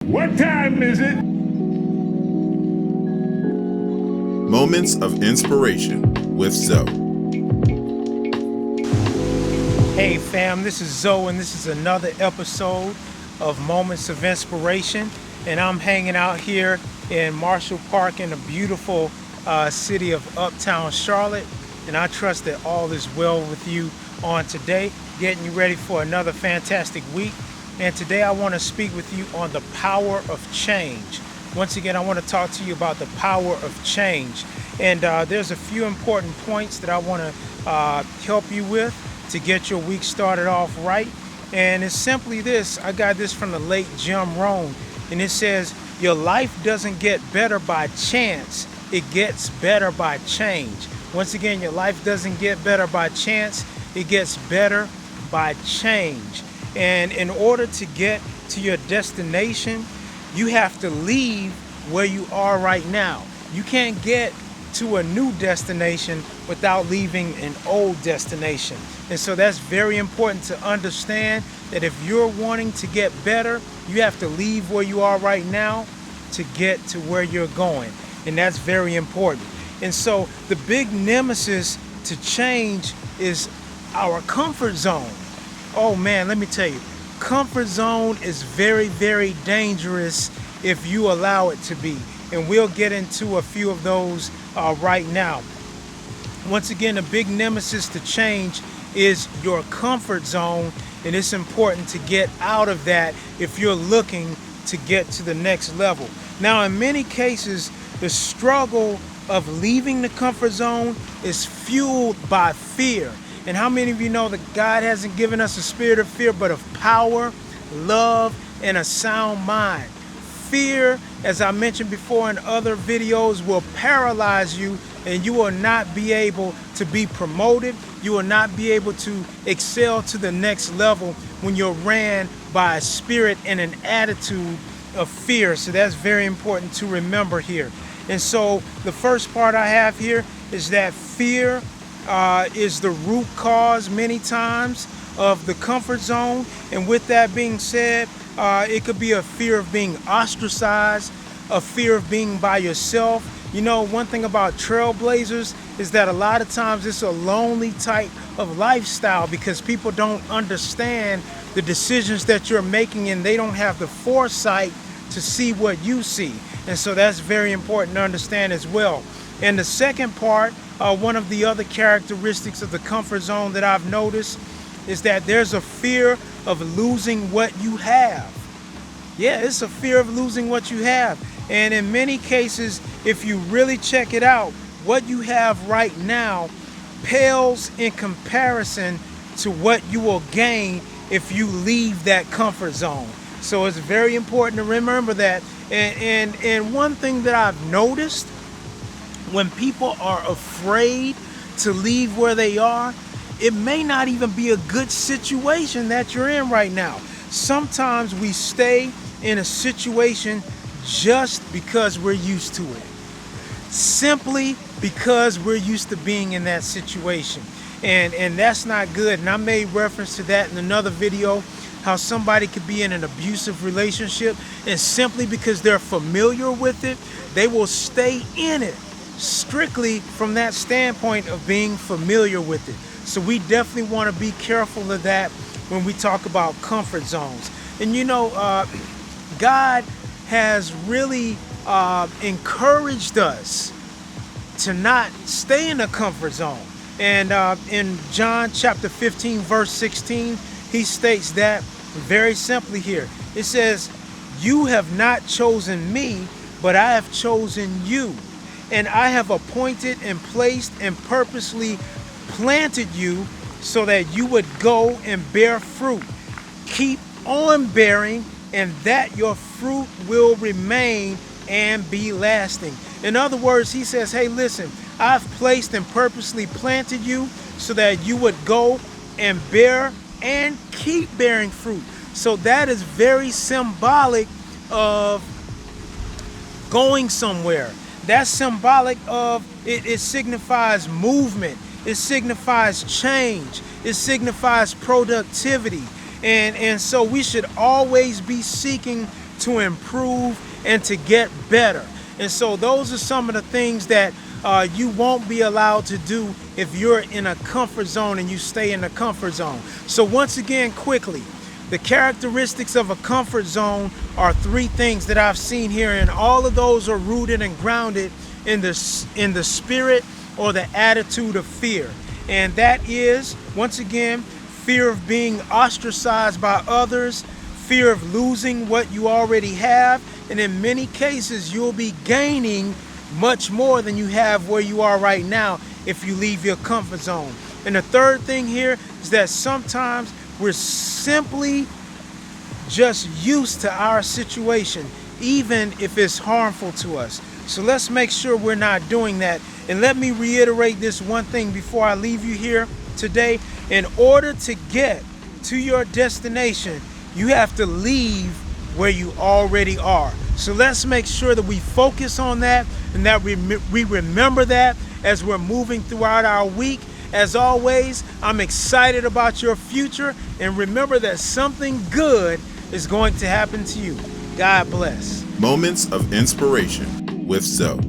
What time is it? Moments of Inspiration with Zoe. Hey fam, this is Zoe and this is another episode of Moments of Inspiration, and I'm hanging out here in Marshall Park in the beautiful city of Uptown Charlotte, and I trust that all is well with you on today, getting you ready for another fantastic week. And today I want to speak with you on the power of change. Once again, I want to talk to you about the power of change. And there's a few important points that I want to help you with to get your week started off right. And it's simply this. I got this from the late Jim Rohn. And it says, your life doesn't get better by chance. It gets better by change. Once again, your life doesn't get better by chance. It gets better by change. And in order to get to your destination, you have to leave where you are right now. You can't get to a new destination without leaving an old destination. And so that's very important to understand, that if you're wanting to get better, you have to leave where you are right now to get to where you're going. And that's very important. And so the big nemesis to change is our comfort zone. Oh man, let me tell you, comfort zone is very, very dangerous if you allow it to be. And we'll get into a few of those right now. Once again, the big nemesis to change is your comfort zone, and it's important to get out of that if you're looking to get to the next level. Now, in many cases, the struggle of leaving the comfort zone is fueled by fear. And how many of you know that God hasn't given us a spirit of fear, but of power, love, and a sound mind? Fear, as I mentioned before in other videos, will paralyze you, and you will not be able to be promoted. You will not be able to excel to the next level when you're ran by a spirit and an attitude of fear. So that's very important to remember here. And so the first part I have here is that fear is the root cause many times of the comfort zone. And with that being said, it could be a fear of being ostracized, a fear of being by yourself. You know, one thing about trailblazers is that a lot of times it's a lonely type of lifestyle because people don't understand the decisions that you're making, and they don't have the foresight to see what you see. And so that's very important to understand as well. And the second part, one of the other characteristics of the comfort zone that I've noticed is that there's a fear of losing what you have. Yeah, it's a fear of losing what you have. And in many cases, if you really check it out, what you have right now pales in comparison to what you will gain if you leave that comfort zone. So it's very important to remember that. And one thing that I've noticed, when people are afraid to leave where they are, it may not even be a good situation that you're in right now. Sometimes we stay in a situation just because we're used to it. Simply because we're used to being in that situation. And that's not good. And I made reference to that in another video, how somebody could be in an abusive relationship, and simply because they're familiar with it, they will stay in it strictly from that standpoint of being familiar with it. So we definitely want to be careful of that when we talk about comfort zones. And you know, God has really encouraged us to not stay in a comfort zone. And in John chapter 15, verse 16, he states that very simply here. It says, you have not chosen me, but I have chosen you. And I have appointed and placed and purposely planted you so that you would go and bear fruit. Keep on bearing, and that your fruit will remain and be lasting. In other words, he says, hey, listen, I've placed and purposely planted you so that you would go and bear and keep bearing fruit. So that is very symbolic of going somewhere. That's symbolic of it. It signifies movement. It signifies change. It signifies productivity. And so we should always be seeking to improve and to get better. And so those are some of the things that you won't be allowed to do if you're in a comfort zone and you stay in the comfort zone. So once again, quickly, the characteristics of a comfort zone are three things that I've seen here, and all of those are rooted and grounded in the spirit or the attitude of fear. And that is, once again, fear of being ostracized by others, fear of losing what you already have, and in many cases you'll be gaining much more than you have where you are right now if you leave your comfort zone. And the third thing here is that sometimes we're simply just used to our situation, even if it's harmful to us. So let's make sure we're not doing that. And let me reiterate this one thing before I leave you here today. In order to get to your destination, you have to leave where you already are. So let's make sure that we focus on that and that we remember that as we're moving throughout our week. As always, I'm excited about your future, and remember that something good is going to happen to you. God bless. Moments of Inspiration with Zoe.